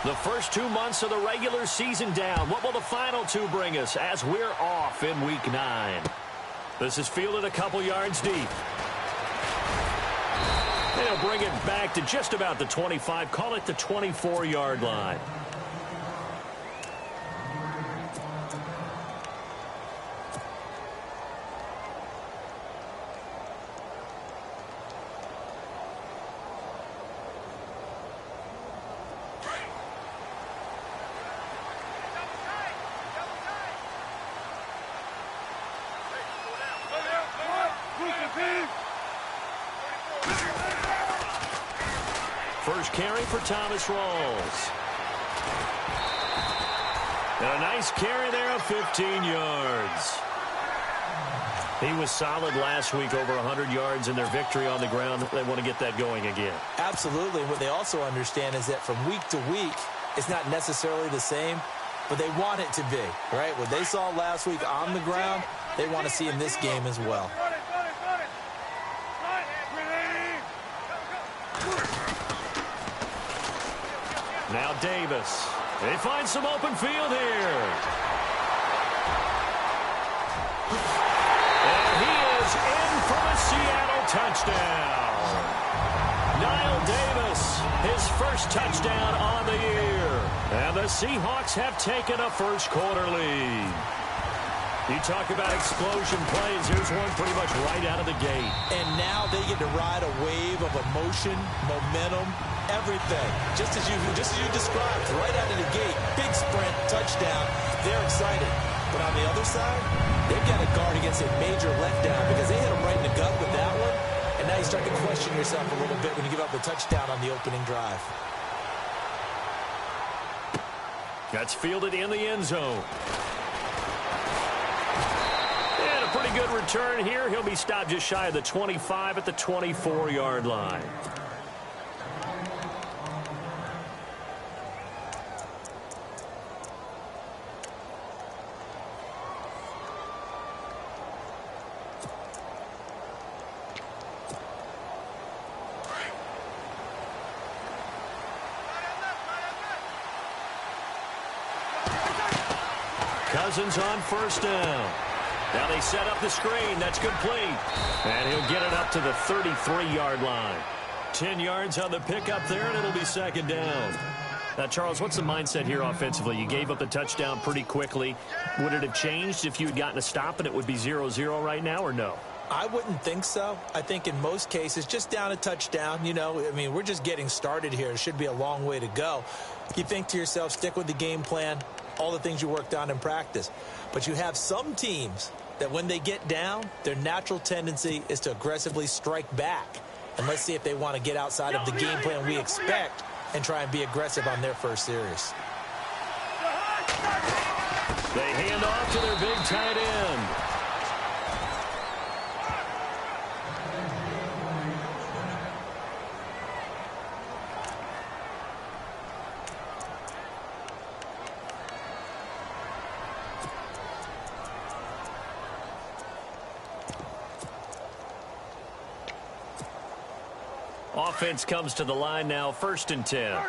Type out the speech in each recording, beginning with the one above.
The first 2 months of the regular season down. What will the final two bring us as we're off in Week 9? This is fielded a couple yards deep. They'll bring it back to just about the 25. Call it the 24-yard line. First carry for Thomas Rawls. And a nice carry there of 15 yards. He was solid last week, over 100 yards in their victory on the ground. They want to get that going again. Absolutely. What they also understand is that from week to week, it's not necessarily the same, but they want it to be, right? What they saw last week on the ground, they want to see in this game as well. Now Davis. They find some open field here. And he is in for a Seattle touchdown. Niall Davis, his first touchdown on the year. And the Seahawks have taken a first quarter lead. You talk about explosion plays. Here's one pretty much right out of the gate. And now they get to ride a wave of emotion, momentum, everything. Just as you described, right out of the gate, big sprint, touchdown. They're excited. But on the other side, they've got to guard against a major letdown because they hit them right in the gut with that one. And now you start to question yourself a little bit when you give up the touchdown on the opening drive. That's fielded in the end zone. And a pretty good return here. He'll be stopped just shy of the 25 at the 24-yard line. Cousins on first down. Now they set up the screen. That's complete. And he'll get it up to the 33-yard line. 10 yards on the pickup there, and it'll be second down. Now, Charles, what's the mindset here offensively? You gave up the touchdown pretty quickly. Would it have changed if you had gotten a stop and it would be 0-0 right now, or no? I wouldn't think so. I think in most cases, just down a touchdown, we're just getting started here. It should be a long way to go. You think to yourself, stick with the game plan, all the things you worked on in practice. But you have some teams that when they get down, their natural tendency is to aggressively strike back. And let's see if they want to get outside of the game plan we expect and try and be aggressive on their first series. They hand off to their big tight end. Offense comes to the line now, 1st and 10. On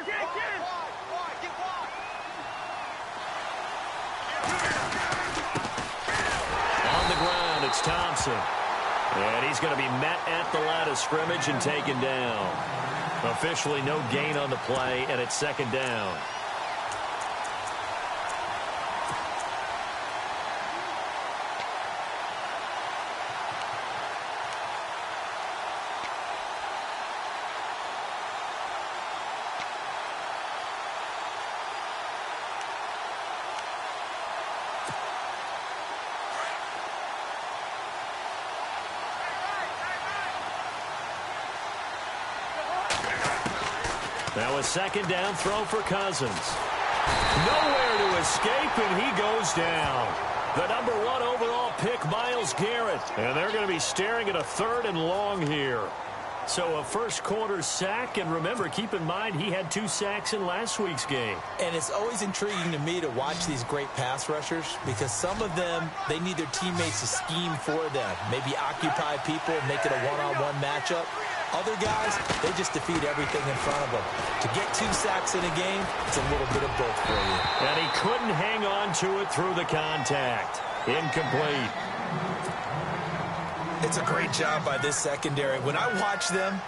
the ground, it's Thompson. And he's going to be met at the line of scrimmage and taken down. Officially no gain on the play, and it's second down. Now a second down throw for Cousins. Nowhere to escape, and he goes down. The number 1 overall pick, Myles Garrett. And they're going to be staring at a 3rd and long here. So a first quarter sack, and remember, keep in mind he had 2 sacks in last week's game. And it's always intriguing to me to watch these great pass rushers because some of them, they need their teammates to scheme for them, maybe occupy people, make it a one-on-one matchup. Other guys, they just defeat everything in front of them. To get 2 sacks in a game, it's a little bit of both for you. And he couldn't hang on to it through the contact. Incomplete. It's a great job by this secondary. When I watch them,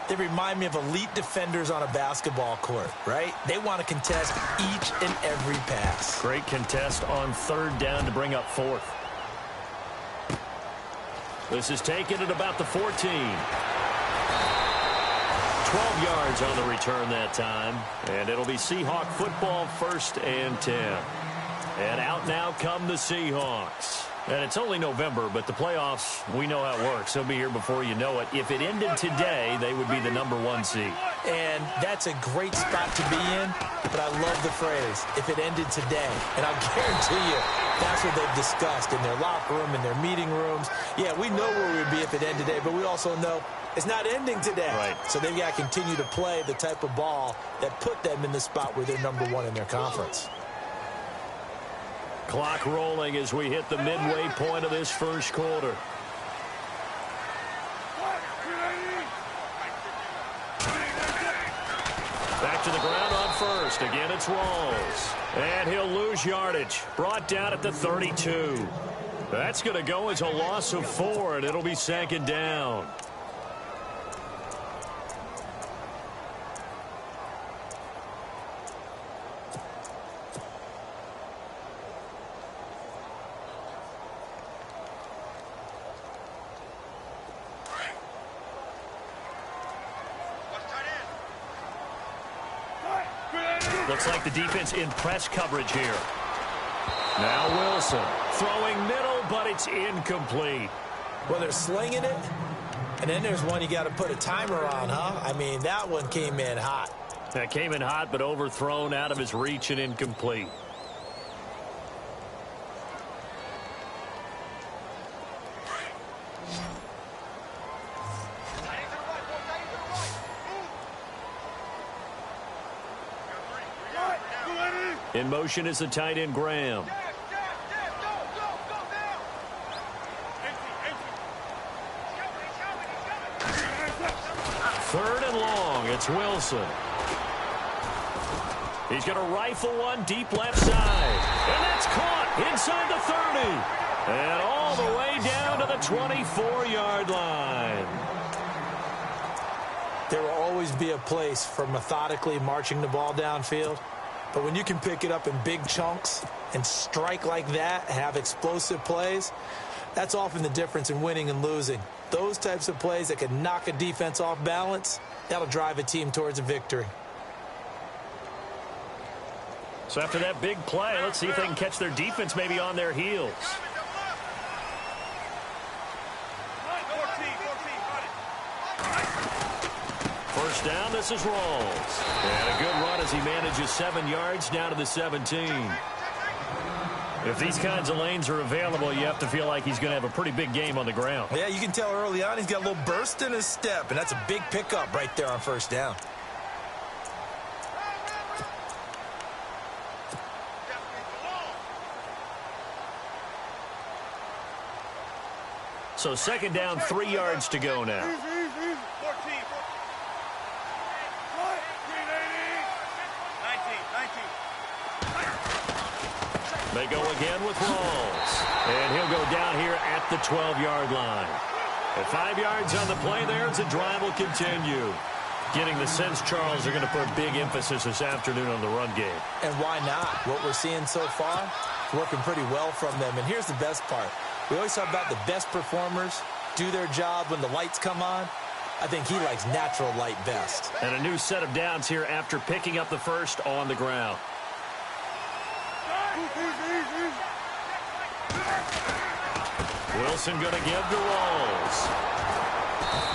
they remind me of elite defenders on a basketball court, right? They want to contest each and every pass. Great contest on 3rd down to bring up 4th. This is taken at about the 14. 12 yards on the return that time. And it'll be Seahawk football, 1st and 10. And out now come the Seahawks. And it's only November, but the playoffs, we know how it works. They'll be here before you know it. If it ended today, they would be the #1 seed. And that's a great spot to be in, but I love the phrase, if it ended today. And I'll guarantee you, that's what they've discussed in their locker room, in their meeting rooms. Yeah, we know where we'd be if it ended today, but we also know it's not ending today. Right. So they've got to continue to play the type of ball that put them in the spot where they're #1 in their conference. Clock rolling as we hit the midway point of this first quarter. Back to the ground on 1st. Again, it's Rawls. And he'll lose yardage. Brought down at the 32. That's going to go as a loss of 4, and it'll be 2nd down. Looks like the defense in press coverage here. Now Wilson throwing middle, but it's incomplete. Well, they're slinging it, and then there's one you got to put a timer on, huh? I mean, that one came in hot. That came in hot, but overthrown out of his reach and incomplete. In motion is the tight end, Graham. Third and long. It's Wilson. He's going to rifle one deep left side. And that's caught inside the 30. And all the way down to the 24-yard line. There will always be a place for methodically marching the ball downfield. But when you can pick it up in big chunks and strike like that, have explosive plays, that's often the difference in winning and losing. Those types of plays that can knock a defense off balance, that'll drive a team towards a victory. So after that big play, let's see if they can catch their defense maybe on their heels. First down, this is Rawls. And a good run as he manages 7 yards down to the 17. If these kinds of lanes are available, you have to feel like he's going to have a pretty big game on the ground. Yeah, you can tell early on he's got a little burst in his step, and that's a big pickup right there on first down. So 2nd down, 3 yards to go now. They go again with Rawls. And he'll go down here at the 12-yard line. At 5 yards on the play there as the drive will continue. Getting the sense, Charles, they're going to put big emphasis this afternoon on the run game. And why not? What we're seeing so far is working pretty well from them. And here's the best part. We always talk about the best performers do their job when the lights come on. I think he likes natural light best. And a new set of downs here after picking up the first on the ground. Wilson going to give to Rawls.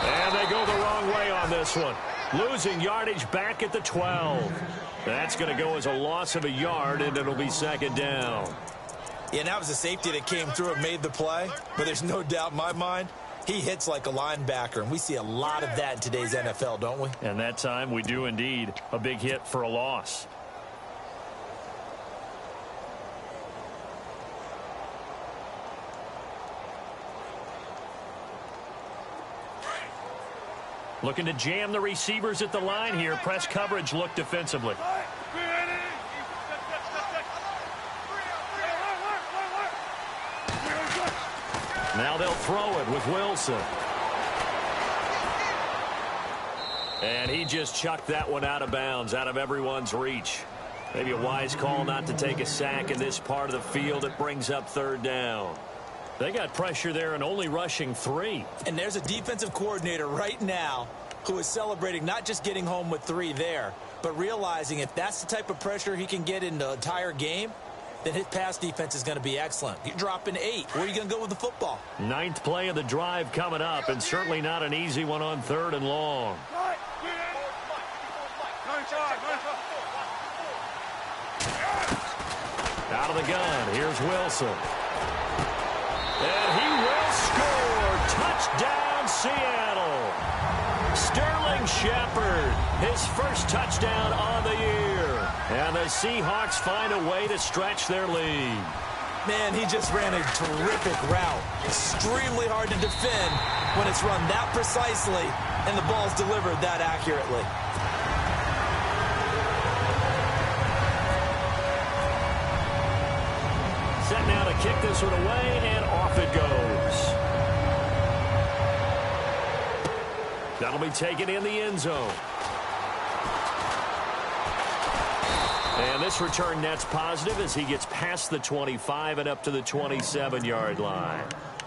And they go the wrong way on this one. Losing yardage back at the 12. That's going to go as a loss of a yard, and it'll be 2nd down. Yeah, and that was a safety that came through and made the play. But there's no doubt in my mind, He hits like a linebacker, and we see a lot of that in today's NFL, don't we? And that time we do indeed. A big hit for a loss. Looking to jam the receivers at the line here. Press coverage look defensively. Now they'll throw it with Wilson. And he just chucked that one out of bounds, out of everyone's reach. Maybe a wise call not to take a sack in this part of the field. It brings up third down. They got pressure there and only rushing 3. And there's a defensive coordinator right now who is celebrating not just getting home with 3 there, but realizing if that's the type of pressure he can get in the entire game, then his pass defense is going to be excellent. You're dropping 8. Where are you going to go with the football? 9th play of the drive coming up, and certainly not an easy one on 3rd and long. Out of the gun, here's Wilson. And he will score. Touchdown, Seattle. Sterling Shepard, his first touchdown on the year. And the Seahawks find a way to stretch their lead. Man, he just ran a terrific route. Extremely hard to defend when it's run that precisely and the ball's delivered that accurately. Set now to kick this one away, and off it goes. That'll be taken in the end zone. And this return net's positive as he gets past the 25 and up to the 27-yard line.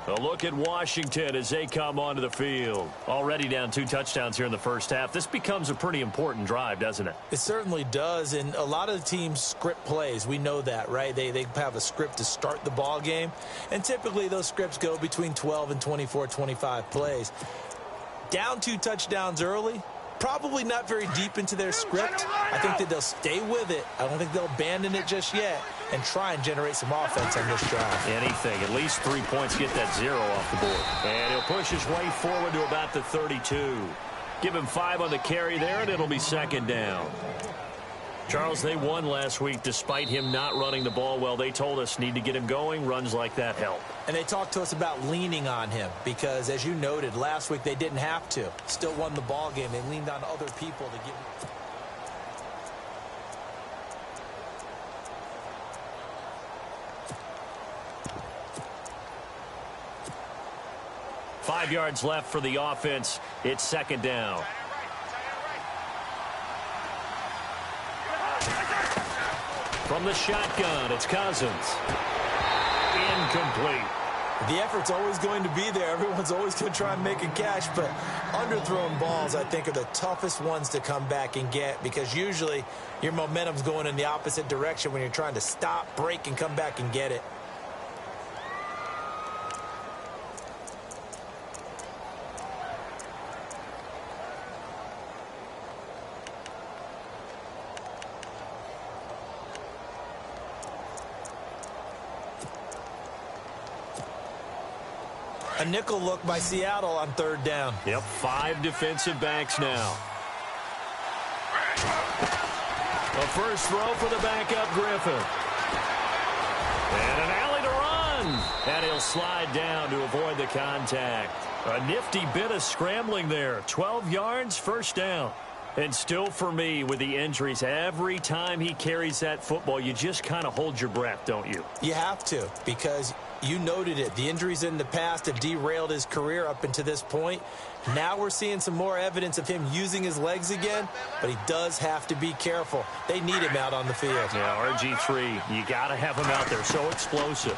A look at Washington as they come onto the field. Already down 2 touchdowns here in the first half. This becomes a pretty important drive, doesn't it? It certainly does, and a lot of the teams script plays. We know that, right? They have a script to start the ball game, and typically those scripts go between 12 and 24, 25 plays. Down 2 touchdowns early, probably not very deep into their script. I think that they'll stay with it. I don't think they'll abandon it just yet and try and generate some offense on this drive. Anything. At least 3 points, get that 0 off the board. And he'll push his way forward to about the 32. Give him 5 on the carry there, and it'll be second down. Charles, they won last week despite him not running the ball well. They told us need to get him going. Runs like that help. And they talked to us about leaning on him because, as you noted, last week they didn't have to. Still won the ball game. They leaned on other people to give him. 5 yards left for the offense. It's second down. From the shotgun, it's Cousins. Incomplete. The effort's always going to be there. Everyone's always going to try and make a catch, but underthrown balls, I think, are the toughest ones to come back and get because usually your momentum's going in the opposite direction when you're trying to stop, break, and come back and get it. A nickel look by Seattle on third down. Yep, 5 defensive backs now. A first throw for the backup Griffin. And an alley to run. And he'll slide down to avoid the contact. A nifty bit of scrambling there. 12 yards, first down. And still for me, with the injuries, every time he carries that football, you just kind of hold your breath, don't you? You have to, because you noted it. The injuries in the past have derailed his career up until this point. Now we're seeing some more evidence of him using his legs again, but he does have to be careful. They need him out on the field. Yeah, RG3, you got to have him out there. So explosive.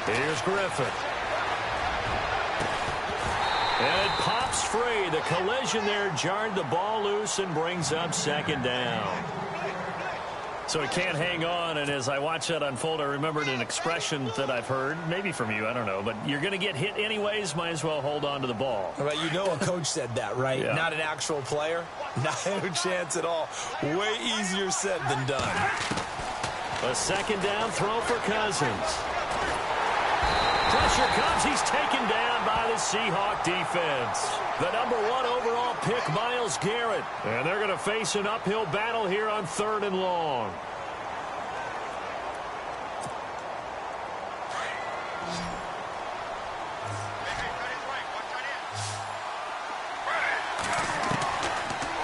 Here's Griffin. And it pops free. The collision there jarred the ball loose and brings up second down. So he can't hang on, and as I watch that unfold, I remembered an expression that I've heard, maybe from you, I don't know, but you're going to get hit anyways, might as well hold on to the ball. Right, you know a coach said that, right? Yeah. Not an actual player. Not a chance at all. Way easier said than done. A second down throw for Cousins. Pressure comes. He's taken down by the the Seahawk defense. The #1 overall pick, Myles Garrett. And they're going to face an uphill battle here on 3rd and long.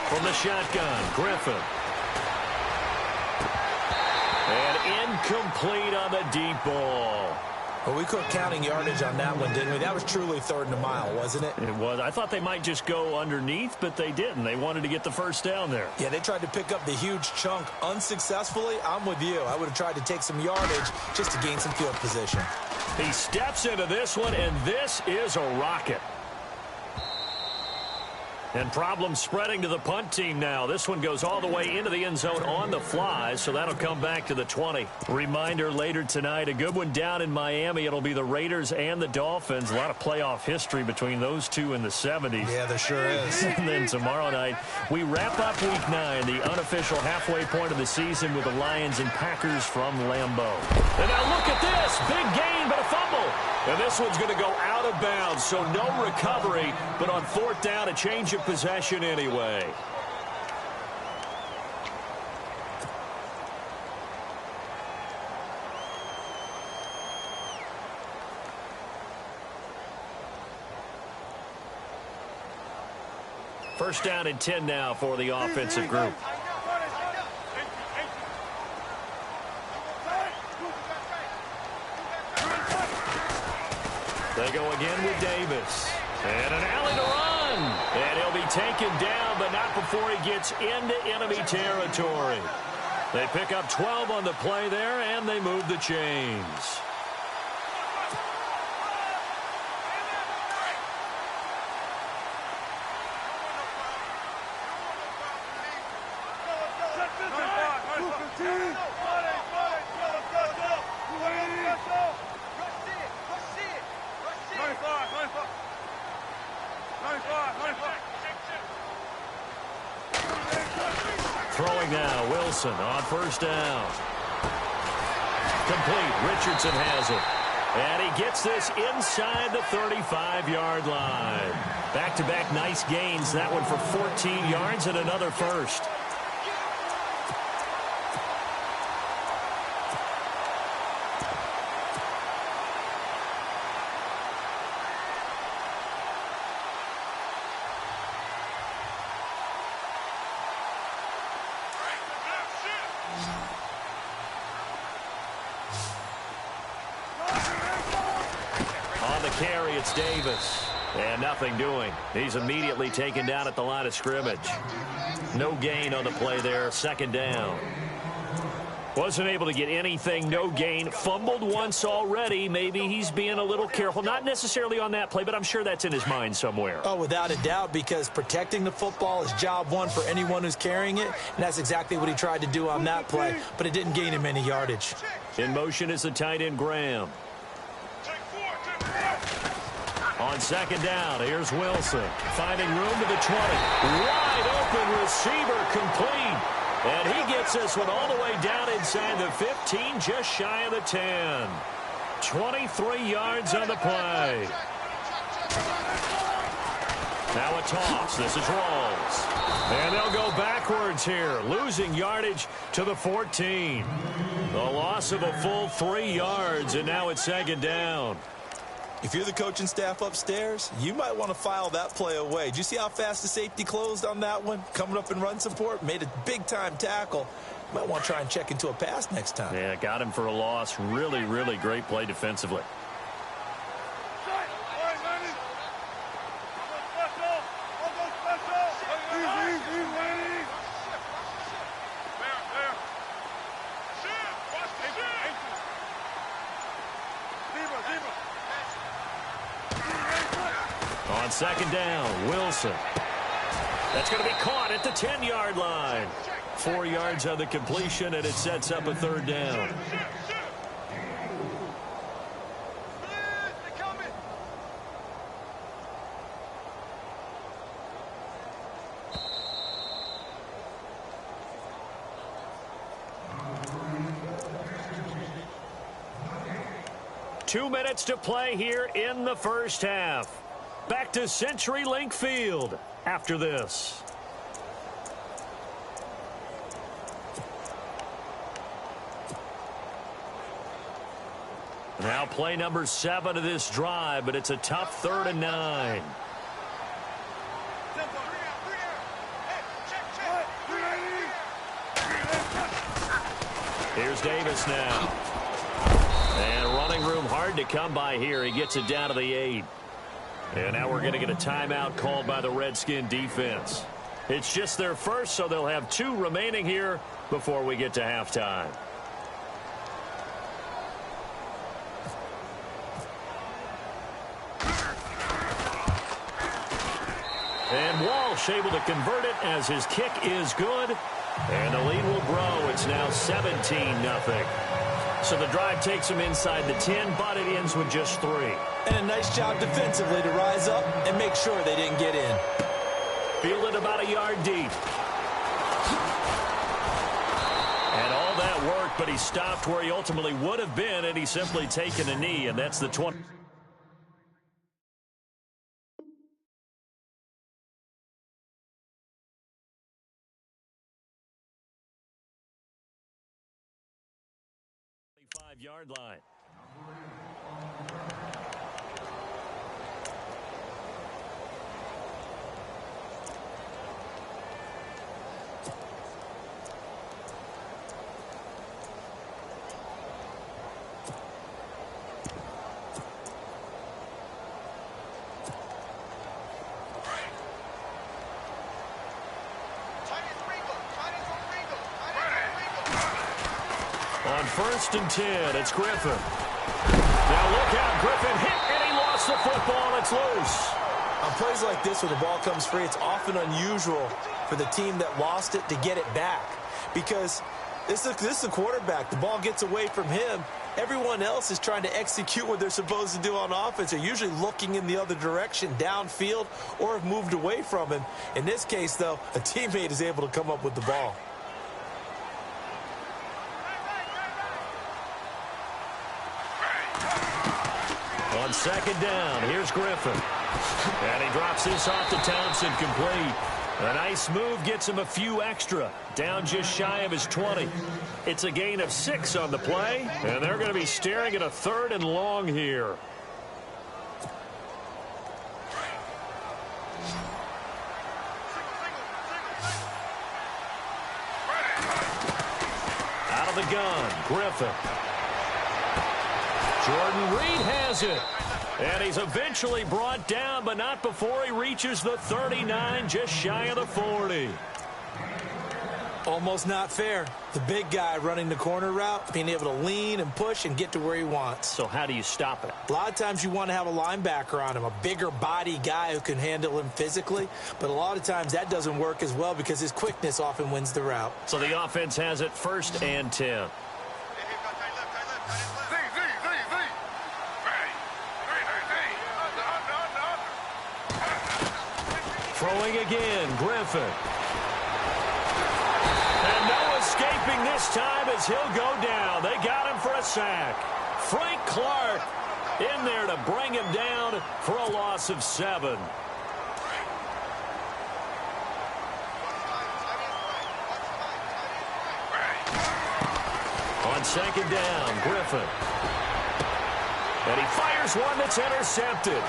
From the shotgun, Griffin. And incomplete on the deep ball. Well, we quit counting yardage on that one, didn't we? That was truly 3rd and a mile, wasn't it? It was. I thought they might just go underneath, but they didn't. They wanted to get the first down there. Yeah, they tried to pick up the huge chunk unsuccessfully. I'm with you. I would have tried to take some yardage just to gain some field position. He steps into this one, and this is a rocket. And problems spreading to the punt team now. This one goes all the way into the end zone on the fly, so that'll come back to the 20. Reminder later tonight, a good one down in Miami. It'll be the Raiders and the Dolphins. A lot of playoff history between those two in the 70s. Yeah, there sure is. And then tomorrow night, we wrap up Week 9, the unofficial halfway point of the season with the Lions and Packers from Lambeau. And now look at this. Big gain, but a fumble. And this one's going to go out of bounds, so no recovery, but on 4th down, a change of possession anyway. First down and 10 now for the offensive group. They go again with Davis. And an alley to run. And he'll be taken down, but not before he gets into enemy territory. They pick up 12 on the play there, and they move the chains. Throwing now, Wilson on first down. Complete. Richardson has it. And he gets this inside the 35-yard line. Back-to-back nice gains. That one for 14 yards and another first. Carry, it's Davis. And nothing doing. He's immediately taken down at the line of scrimmage. No gain on the play there. 2nd down. Wasn't able to get anything. No gain. Fumbled once already. Maybe he's being a little careful. Not necessarily on that play, but I'm sure that's in his mind somewhere. Oh, without a doubt, because protecting the football is job one for anyone who's carrying it. And that's exactly what he tried to do on that play. But it didn't gain him any yardage. In motion is the tight end, Graham. On 2nd down, here's Wilson. Finding room to the 20. Wide open receiver complete. And he gets this one all the way down inside the 15, just shy of the 10. 23 yards on the play. Now a toss. This is Rawls. And they'll go backwards here, losing yardage to the 14. The loss of a full 3 yards, and now it's 2nd down. If you're the coaching staff upstairs, you might want to file that play away. Did you see how fast the safety closed on that one? Coming up in run support, made a big-time tackle. Might want to try and check into a pass next time. Yeah, got him for a loss. Really, really great play defensively. On 2nd down, Wilson. That's going to be caught at the 10-yard line. 4 yards on the completion, and it sets up a 3rd down. Two minutes to play here in the first half. back to CenturyLink Field after this. Now play number 7 of this drive, but it's a tough 3rd and 9. Here's Davis now. And running room hard to come by here. He gets it down to the 8. And now we're going to get a timeout called by the Redskin defense. It's just their first, so they'll have 2 remaining here before we get to halftime. And Walsh able to convert it as his kick is good. And the lead will grow. It's now 17-0. So the drive takes him inside the 10, but it ends with just 3. And a nice job defensively to rise up and make sure they didn't get in. Fielded about a yard deep. And all that work, but he stopped where he ultimately would have been, and he's simply taken a knee, and that's the 20. Yard line. On 1st and 10, it's Griffin. Now look out, Griffin hit, and he lost the football. It's loose. On plays like this where the ball comes free, it's often unusual for the team that lost it to get it back. Because this is the quarterback. The ball gets away from him. Everyone else is trying to execute what they're supposed to do on offense. They're usually looking in the other direction, downfield, or have moved away from him. In this case, though, a teammate is able to come up with the ball. On 2nd down, here's Griffin. And he drops this off to Townsend, complete. A nice move gets him a few extra. Down just shy of his 20. It's a gain of 6 on the play, and they're going to be staring at a 3rd and long here. Out of the gun, Griffin. Jordan Reed has it. And he's eventually brought down, but not before he reaches the 39, just shy of the 40. Almost not fair. The big guy running the corner route, being able to lean and push and get to where he wants. So how do you stop it? A lot of times you want to have a linebacker on him, a bigger body guy who can handle him physically. But a lot of times that doesn't work as well because his quickness often wins the route. So the offense has it 1st and 10. Throwing again, Griffin. And no escaping this time as he'll go down. They got him for a sack. Frank Clark in there to bring him down for a loss of 7. On 2nd down, Griffin. And he fires one that's intercepted.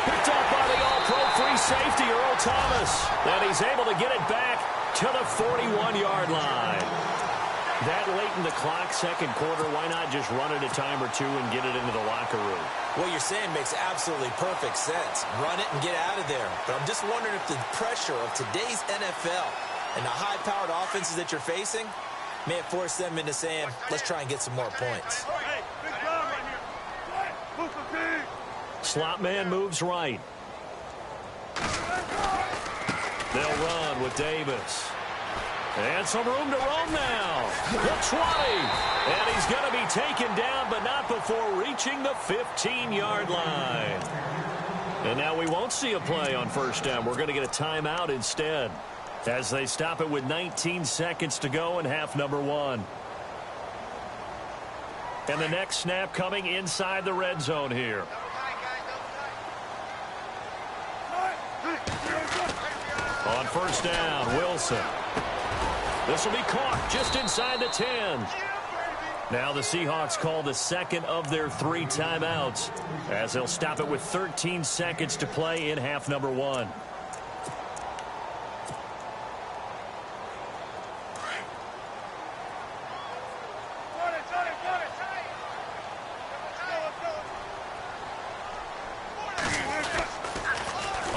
Picked up by the all-pro free safety, Earl Thomas. And he's able to get it back to the 41-yard line. That late in the clock, 2nd quarter, why not just run it a time or 2 and get it into the locker room? What you're saying makes absolutely perfect sense. Run it and get out of there. But I'm just wondering if the pressure of today's NFL and the high-powered offenses that you're facing may have forced them into saying, let's try and get some more points. Slot man moves right. They'll run with Davis. And some room to roam now. The 20. And he's going to be taken down, but not before reaching the 15-yard line. And now we won't see a play on 1st down. We're going to get a timeout instead as they stop it with 19 seconds to go in half number 1. And the next snap coming inside the red zone here. On first down, Wilson. This will be caught just inside the 10. Now the Seahawks call the second of their 3 timeouts as they'll stop it with 13 seconds to play in half number 1.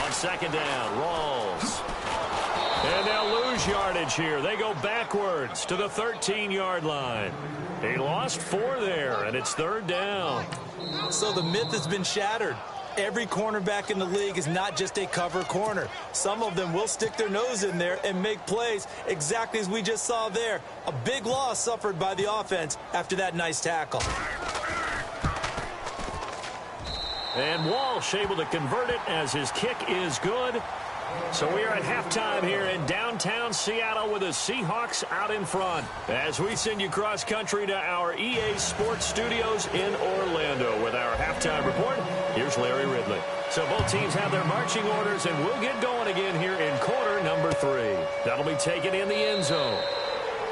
On second down, Rawls. And they'll lose yardage here. They go backwards to the 13-yard line. He lost 4 there, and it's third down. So the myth has been shattered. Every cornerback in the league is not just a cover corner. Some of them will stick their nose in there and make plays exactly as we just saw there. A big loss suffered by the offense after that nice tackle. And Walsh able to convert it as his kick is good. So we are at halftime here in downtown Seattle with the Seahawks out in front. As we send you cross-country to our EA Sports Studios in Orlando with our halftime report, here's Larry Ridley. So both teams have their marching orders, and we'll get going again here in quarter number 3. That'll be taken in the end zone.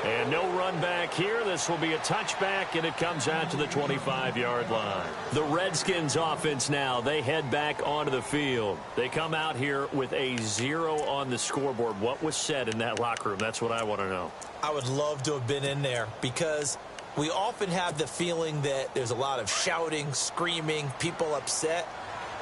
And no run back here. This will be a touchback, and it comes out to the 25-yard line. The Redskins offense now, they head back onto the field. They come out here with a 0 on the scoreboard. What was said in that locker room? That's what I want to know. I would love to have been in there because we often have the feeling that there's a lot of shouting, screaming, people upset.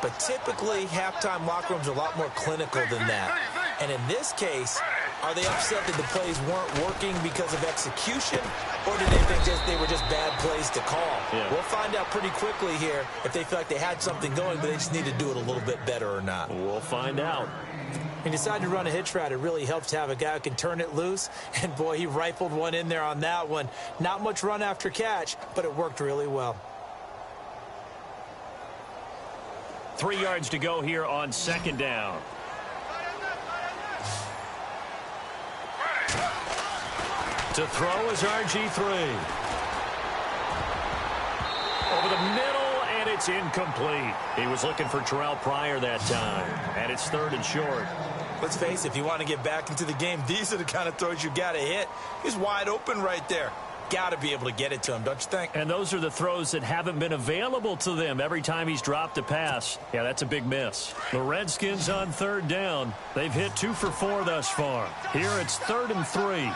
But typically, halftime locker rooms are a lot more clinical than that. And in this case, are they upset that the plays weren't working because of execution, or do they think they were just bad plays to call? Yeah. We'll find out pretty quickly here if they feel like they had something going, but they just need to do it a little bit better or not. We'll find out. When you decide to run a hitch route, it really helps to have a guy who can turn it loose. And, boy, he rifled one in there on that one. Not much run after catch, but it worked really well. 3 yards to go here on second down. To throw is RG3. Over the middle, and it's incomplete. He was looking for Terrell Pryor that time, and it's third and short. Let's face it, if you want to get back into the game, these are the kind of throws you got to hit. He's wide open right there. Got to be able to get it to him, don't you think? And those are the throws that haven't been available to them every time he's dropped a pass. Yeah, that's a big miss. The Redskins on third down. They've hit 2 for 4 thus far. Here it's 3rd and 3.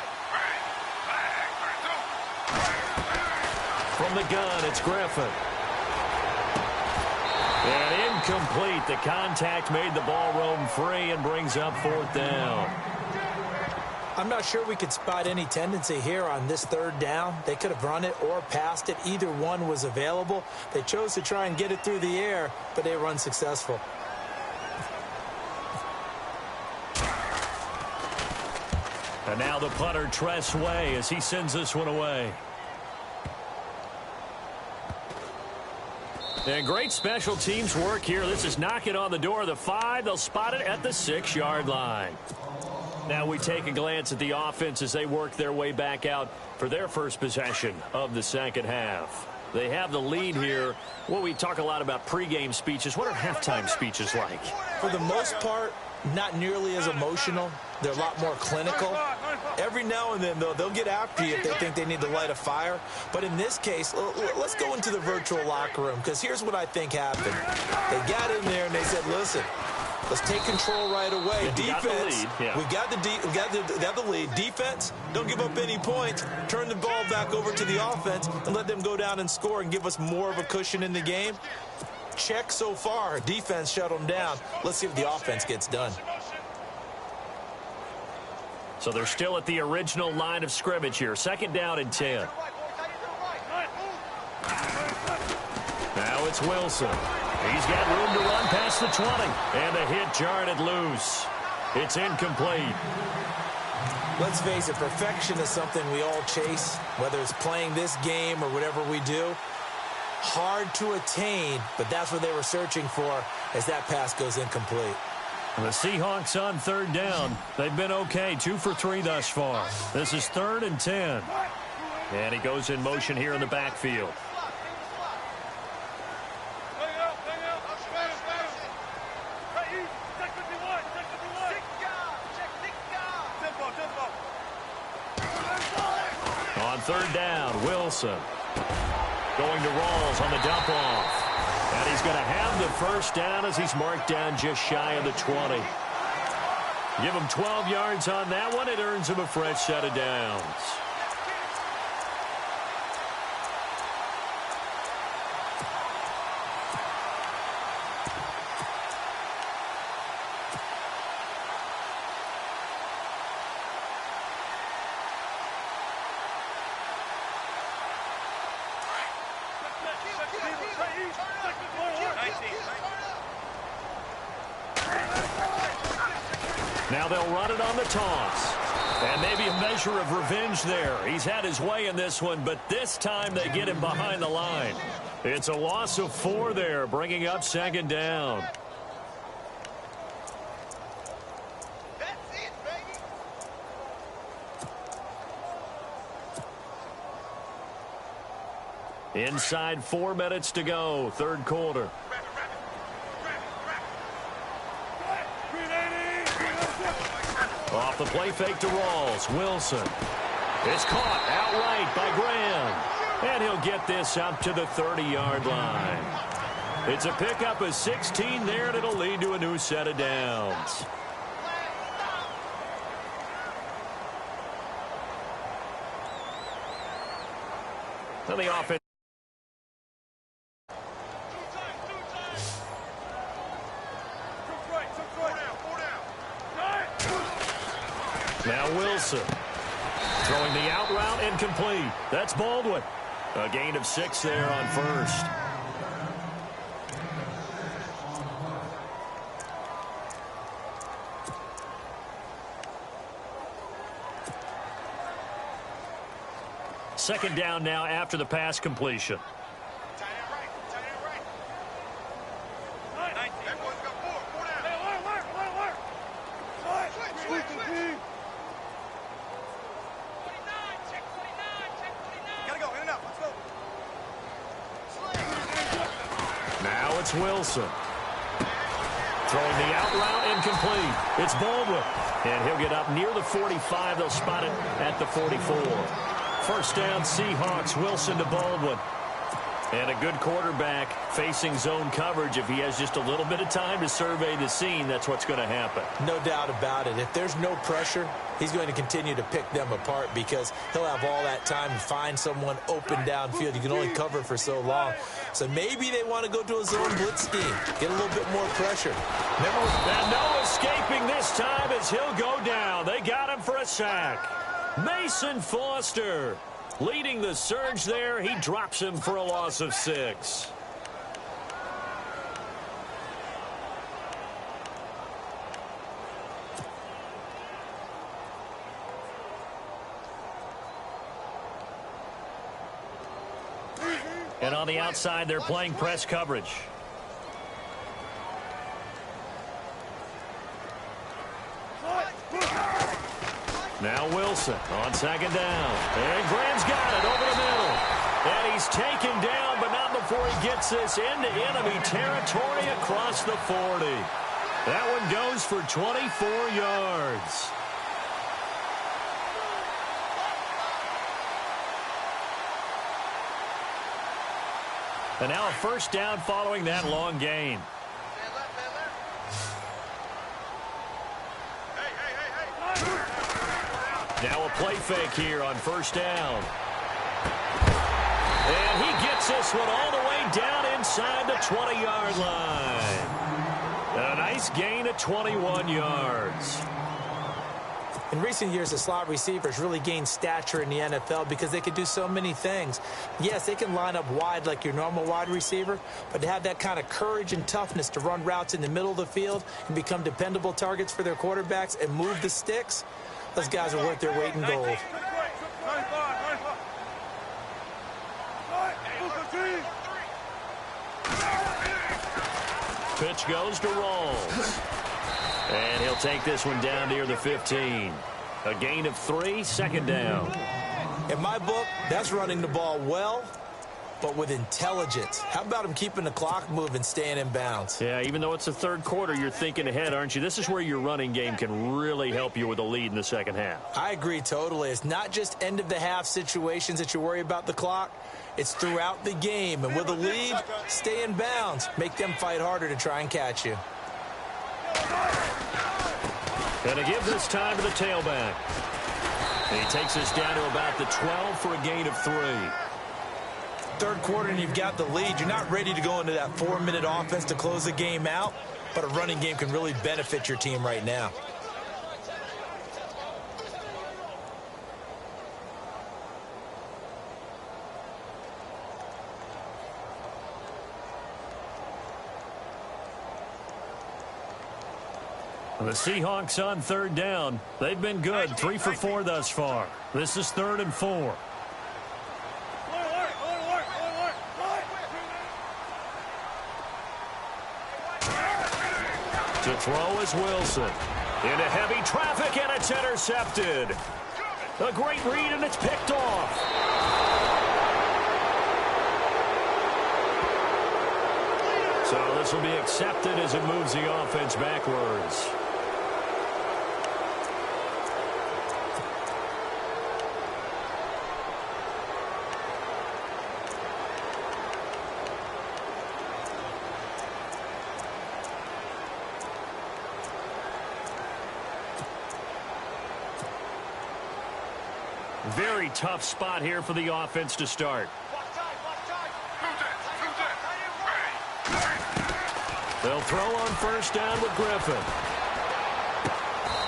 From the gun, it's Griffin. And incomplete. The contact made the ball roam free and brings up 4th down. I'm not sure we could spot any tendency here on this 3rd down. They could have run it or passed it. Either one was available. They chose to try and get it through the air, but they were unsuccessful. And now the punter, Tress Way, as he sends this one away. And great special teams work here. This is knocking on the door of the 5. They'll spot it at the 6-yard line. Now we take a glance at the offense as they work their way back out for their first possession of the second half. They have the lead here. Well, we talk a lot about pregame speeches. What are halftime speeches like? For the most part, not nearly as emotional. They're a lot more clinical. Every now and then, though, they'll get after you if they think they need to light a fire. But in this case, let's go into the virtual locker room, because here's what I think happened. They got in there and they said, listen, let's take control right away. Defense, we got the lead. Defense, don't give up any points. Turn the ball back over to the offense and let them go down and score and give us more of a cushion in the game. Check so far. Defense shut them down. Let's see if the offense gets done. So they're still at the original line of scrimmage here. 2nd down and 10. Now it's Wilson. He's got room to run past the 20. And the hit jarred it loose. It's incomplete. Let's face it, perfection is something we all chase, whether it's playing this game or whatever we do. Hard to attain, but that's what they were searching for as that pass goes incomplete. The Seahawks on 3rd down. They've been okay. 2 for 3 thus far. This is 3rd and 10. And he goes in motion here in the backfield. third down. Wilson going to Rawls on the dump off. And he's going to have the first down as he's marked down just shy of the 20. Give him 12 yards on that one. It earns him a fresh set of downs. Now they'll run it on the toss. And maybe a measure of revenge there. He's had his way in this one, but this time they get him behind the line. It's a loss of 4 there, bringing up second down. That's it, baby. Inside 4 minutes to go, third quarter. Off the play fake to Rawls. Wilson. It's caught outright by Graham. And he'll get this up to the 30-yard line. It's a pickup of 16 there, and it'll lead to a new set of downs. And the offense. Now Wilson throwing the out route incomplete. That's Baldwin. A gain of 6 there on first. Second down now after the pass completion. Wilson throwing the out route incomplete. It's Baldwin, and he'll get up near the 45. They'll spot it at the 44. First down, Seahawks. Wilson to Baldwin. And a good quarterback facing zone coverage. If he has just a little bit of time to survey the scene, that's what's going to happen. No doubt about it. If there's no pressure, he's going to continue to pick them apart because he'll have all that time to find someone open downfield. You can only cover for so long. So maybe they want to go to a zone blitz scheme, get a little bit more pressure. And no escaping this time as he'll go down. They got him for a sack. Mason Foster leading the surge there. He drops him for a loss of 6. And on the outside, they're playing press coverage. Now Wilson on second down. And Graham's got it over the middle. And he's taken down, but not before he gets this into enemy territory across the 40. That one goes for 24 yards. And now a first down following that long gain. Now a play fake here on first down. And he gets this one all the way down inside the 20-yard line. And a nice gain of 21 yards. In recent years, the slot receivers really gained stature in the NFL because they could do so many things. Yes, they can line up wide like your normal wide receiver, but to have that kind of courage and toughness to run routes in the middle of the field and become dependable targets for their quarterbacks and move the sticks, those guys are worth their weight in gold. Pitch goes to Rawls. And he'll take this one down near the 15. A gain of 3, second down. In my book, that's running the ball well but with intelligence. How about him keeping the clock moving, staying in bounds? Yeah, even though it's the third quarter, you're thinking ahead, aren't you? This is where your running game can really help you with a lead in the second half. I agree totally. It's not just end-of-the-half situations that you worry about the clock. It's throughout the game. And with a lead, stay in bounds. Make them fight harder to try and catch you. Going to give this time to the tailback. And he takes us down to about the 12 for a gain of 3. Third quarter and you've got the lead. You're not ready to go into that 4-minute offense to close the game out, but a running game can really benefit your team right now. The Seahawks on third down. They've been good, 3 for 4 thus far. This is 3rd and 4. To throw is Wilson. Into heavy traffic, and it's intercepted. A great read, and it's picked off. So this will be accepted as it moves the offense backwards. Very tough spot here for the offense to start. They'll throw on first down with Griffin.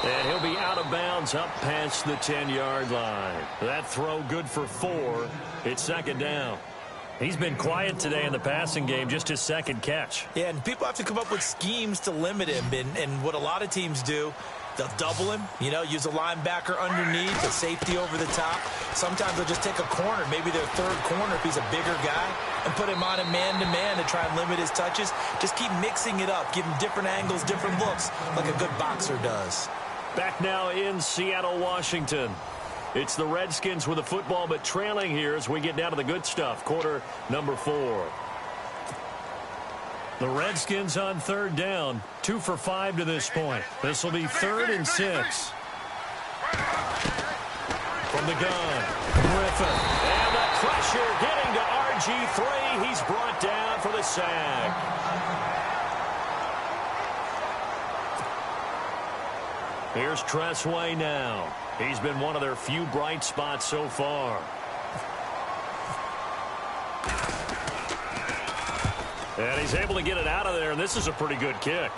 And he'll be out of bounds up past the 10-yard line. That throw good for 4. It's 2nd down. He's been quiet today in the passing game, just his 2nd catch. Yeah, and people have to come up with schemes to limit him. And what a lot of teams do, they'll double him, use a linebacker underneath, a safety over the top. Sometimes they'll just take a corner, maybe their third corner if he's a bigger guy, and put him on a man-to-man to try and limit his touches. Just keep mixing it up, give him different angles, different looks, like a good boxer does. Back now in Seattle, Washington. It's the Redskins with the football, but trailing here as we get down to the good stuff. Quarter number 4. The Redskins on third down, 2 for 5 to this point. This will be 3rd and 6. From the gun, Griffin. And the pressure getting to RG3. He's brought down for the sack. Here's Tressway now. He's been one of their few bright spots so far. And he's able to get it out of there, and this is a pretty good kick.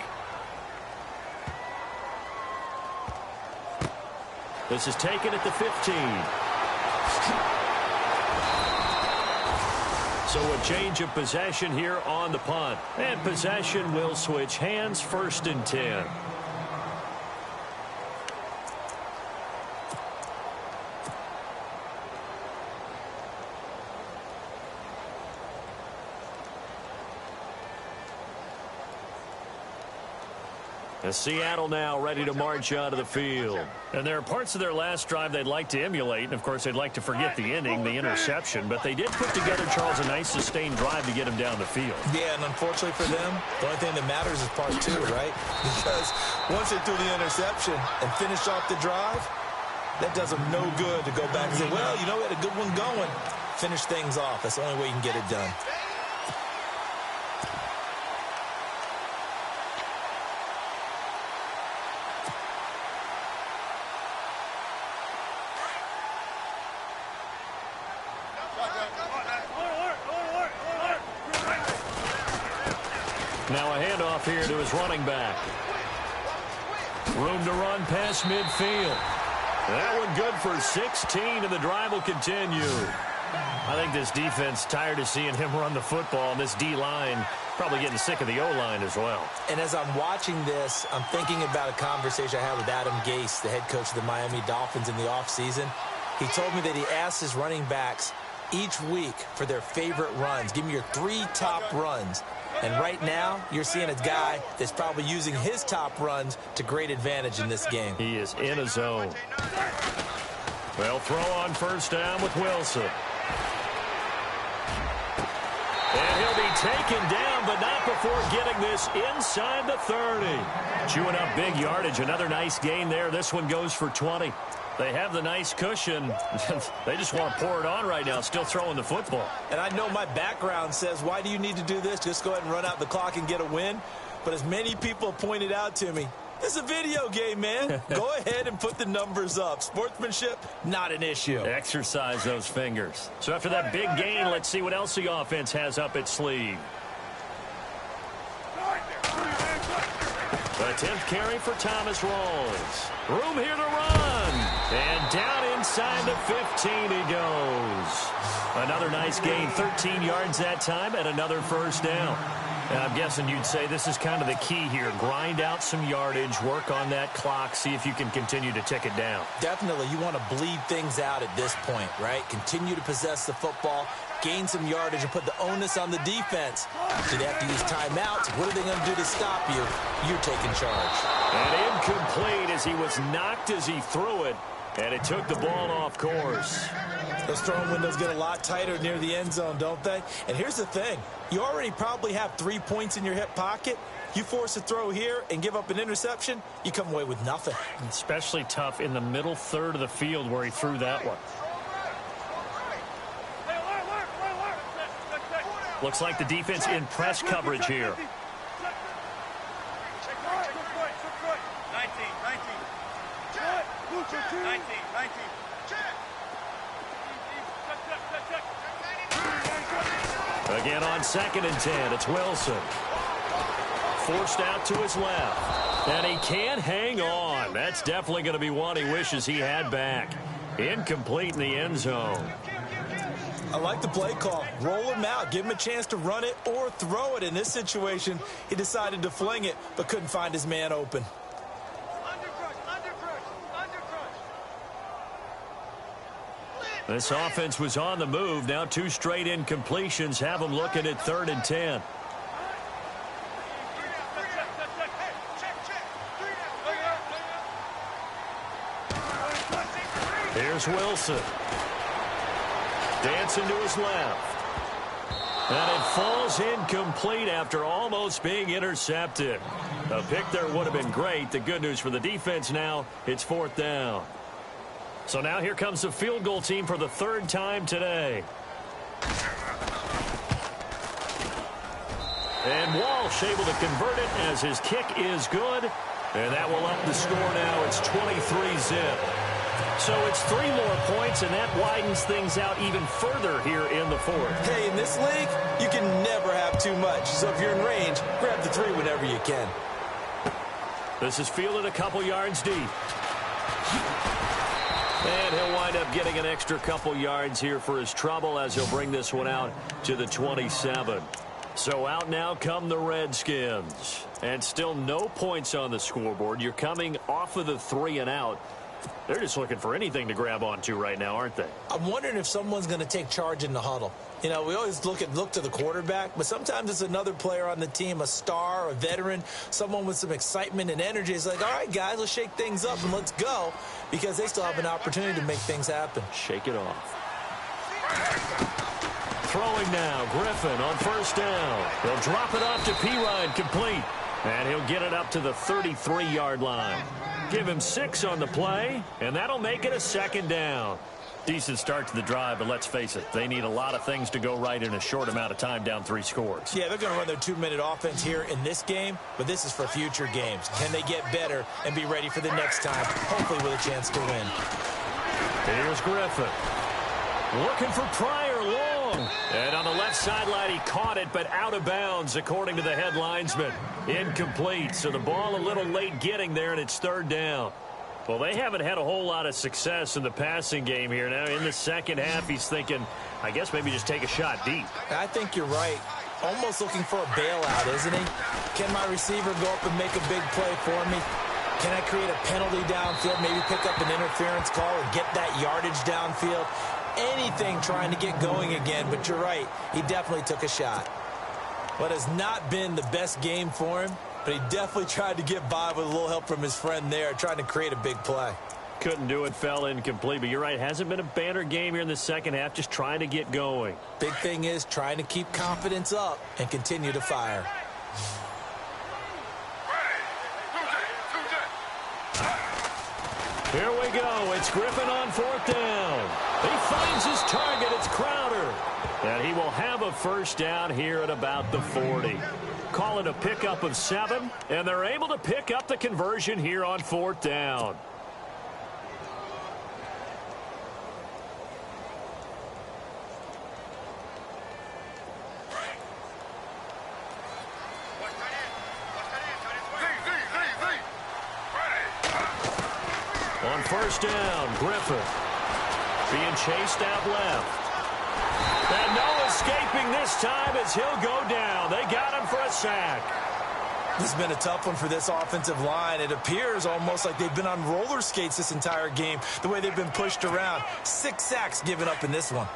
This is taken at the 15. So a change of possession here on the punt. And possession will switch hands, 1st and 10. And Seattle now ready to march out of the field. And there are parts of their last drive they'd like to emulate. And, of course, they'd like to forget the ending, the interception. But they did put together, Charles, a nice sustained drive to get him down the field. Yeah, and unfortunately for them, the only thing that matters is part 2, right? Because once they threw the interception and finished off the drive, that does them no good to go back and say, well, we had a good one going. Finish things off. That's the only way you can get it done. Now a handoff here to his running back. Room to run past midfield. That one good for 16, and the drive will continue. I think this defense tired of seeing him run the football, and this D-line probably getting sick of the O-line as well. And as I'm watching this, I'm thinking about a conversation I had with Adam Gase, the head coach of the Miami Dolphins in the offseason. He told me that he asked his running backs each week for their favorite runs. Give me your 3 top runs. And right now, you're seeing a guy that's probably using his top runs to great advantage in this game. He is in a zone. They'll throw on first down with Wilson. taken down, but not before getting this inside the 30. Chewing up big yardage. Another nice gain there. This one goes for 20. They have the nice cushion. They just want to pour it on right now, still throwing the football. And I know my background says, why do you need to do this? Just go ahead and run out the clock and get a win. But as many people pointed out to me, this is a video game, man. Go ahead and put the numbers up. Sportsmanship, not an issue. Exercise those fingers. So after that big gain, let's see what else the offense has up its sleeve. The 10th carry for Thomas Rawls. Room here to run. And down inside the 15 he goes. Another nice gain, 13 yards that time, and another first down. And I'm guessing you'd say this is kind of the key here. Grind out some yardage, work on that clock, see if you can continue to tick it down. Definitely. You want to bleed things out at this point, right? Continue to possess the football, gain some yardage, and put the onus on the defense. Do they have to use timeouts? What are they going to do to stop you? You're taking charge. And incomplete as he was knocked as he threw it, and it took the ball off course. Those throwing windows get a lot tighter near the end zone, don't they? And here's the thing. You already probably have 3 points in your hip pocket. You force a throw here and give up an interception, you come away with nothing. Especially tough in the middle third of the field where he threw that one. Looks like the defense in press coverage here. 19. Again on 2nd and 10, it's Wilson. Forced out to his left. And he can't hang on. That's definitely going to be one he wishes he had back. Incomplete in the end zone. I like the play call. Roll him out. Give him a chance to run it or throw it. In this situation, he decided to fling it, but couldn't find his man open. This offense was on the move. Now 2 straight incompletions have them looking at 3rd and 10. Here's Wilson. Dancing to his left. And it falls incomplete after almost being intercepted. A pick there would have been great. The good news for the defense now, it's 4th down. So now here comes the field goal team for the 3rd time today. And Walsh able to convert it as his kick is good. And that will up the score now. It's 23-zip. So it's 3 more points, and that widens things out even further here in the 4th. Hey, in this league, you can never have too much. So if you're in range, grab the 3 whenever you can. This is fielded a couple yards deep. And he'll wind up getting an extra couple yards here for his trouble as he'll bring this one out to the 27. So out now come the Redskins. And still no points on the scoreboard. You're coming off of the 3 and out. They're just looking for anything to grab onto right now, aren't they? I'm wondering if someone's going to take charge in the huddle. You know, we always look to the quarterback, but sometimes it's another player on the team, a star, a veteran, someone with some excitement and energy. It's like, all right, guys, let's shake things up and let's go, because they still have an opportunity to make things happen. Shake it off. Throwing now, Griffin on 1st down. He'll drop it off to Pirine, complete. And he'll get it up to the 33-yard line. Give him 6 on the play, and that'll make it a 2nd down. Decent start to the drive, but let's face it, they need a lot of things to go right in a short amount of time, down 3 scores. Yeah, they're going to run their 2-minute offense here in this game, but this is for future games. Can they get better and be ready for the next time, hopefully with a chance to win? Here's Griffin. Looking for Pryor long. And on the left sideline, he caught it, but out of bounds, according to the head linesman. Incomplete, so the ball a little late getting there, and it's 3rd down. Well, they haven't had a whole lot of success in the passing game here. Now, in the second half, he's thinking, I guess maybe just take a shot deep. I think you're right. Almost looking for a bailout, isn't he? Can my receiver go up and make a big play for me? Can I create a penalty downfield, maybe pick up an interference call and get that yardage downfield? Anything trying to get going again, but you're right. He definitely took a shot. What has not been the best game for him, but he definitely tried to get by with a little help from his friend there, trying to create a big play. Couldn't do it, fell incomplete. But you're right, hasn't been a banner game here in the second half, just trying to get going. Big thing is trying to keep confidence up and continue to fire. Here we go. It's Griffin on fourth down. He finds his target. It's Crowder. And he will have a first down here at about the 40. Call it a pickup of 7, and they're able to pick up the conversion here on fourth down. On first down, Griffin being chased out left. And no escaping this time as he'll go down. They got him for a sack. This has been a tough one for this offensive line. It appears almost like they've been on roller skates this entire game, the way they've been pushed around. 6 sacks given up in this one.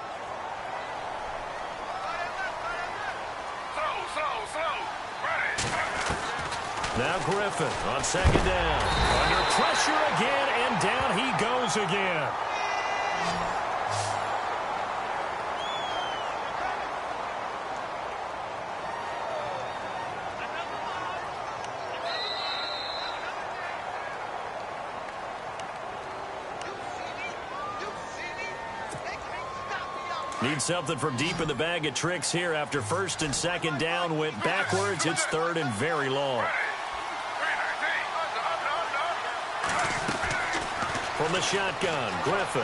Now Griffin on second down. Under pressure again, and down he goes again. Need something from deep in the bag of tricks here after first and second down went backwards. It's third and very long. From the shotgun, Griffin.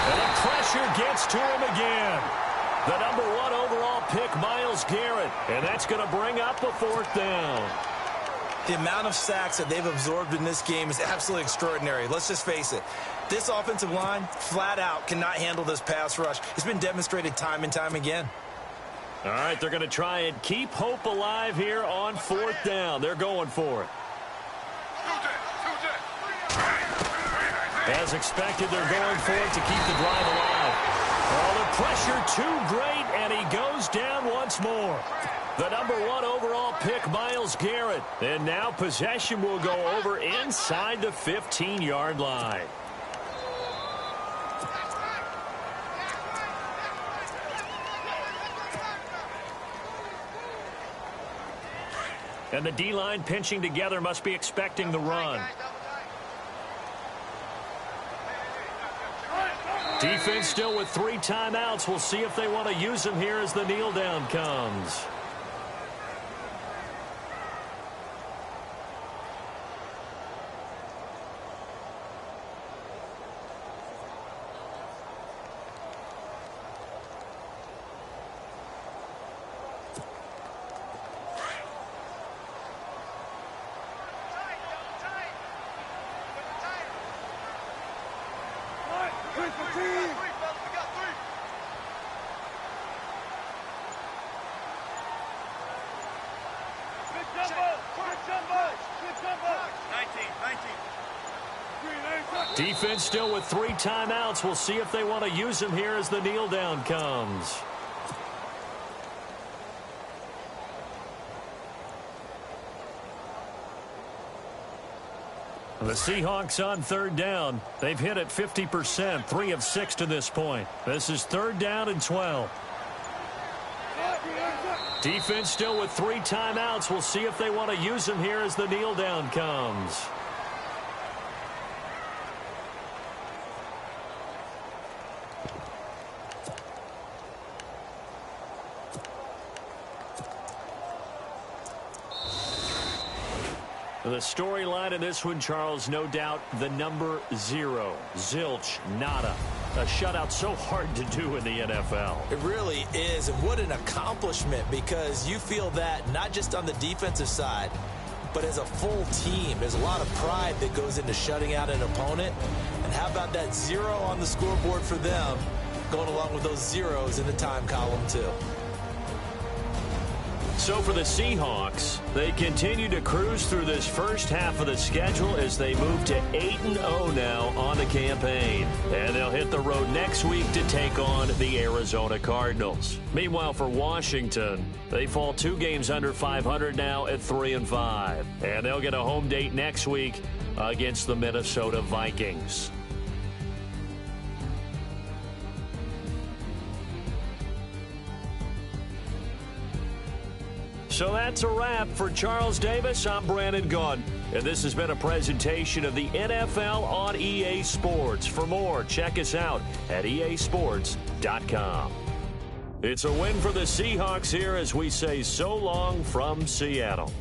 And the pressure gets to him again. The #1 overall pick, Myles Garrett. And that's going to bring up a fourth down. The amount of sacks that they've absorbed in this game is absolutely extraordinary. Let's just face it. This offensive line, flat out, cannot handle this pass rush. It's been demonstrated time and time again. All right, they're going to try and keep hope alive here on fourth down. They're going for it. As expected, they're going for it to keep the drive alive. Oh, the pressure too great, and he goes down once more. The #1 overall pick, Myles Garrett. And now possession will go over inside the 15-yard line. And the D-line pinching together must be expecting the run. Defense still with 3 timeouts. We'll see if they want to use them here as the kneel down comes. Defense still with 3 timeouts. We'll see if they want to use them here as the kneel down comes. The Seahawks on third down. They've hit it 50%, 3 of 6 to this point. This is third down and 12. Defense still with 3 timeouts. We'll see if they want to use them here as the kneel down comes. The storyline in this one, Charles, no doubt the number 0. Zilch, nada. A shutout so hard to do in the NFL. It really is, and what an accomplishment, because you feel that not just on the defensive side, but as a full team. There's a lot of pride that goes into shutting out an opponent. And how about that 0 on the scoreboard for them, going along with those zeros in the time column too. So for the Seahawks, they continue to cruise through this first half of the schedule as they move to 8-0 now on the campaign. And they'll hit the road next week to take on the Arizona Cardinals. Meanwhile, for Washington, they fall 2 games under 500 now at 3-5. And they'll get a home date next week against the Minnesota Vikings. So that's a wrap. For Charles Davis, I'm Brandon Gaudin, and this has been a presentation of the NFL on EA Sports. For more, check us out at easports.com. It's a win for the Seahawks here as we say so long from Seattle.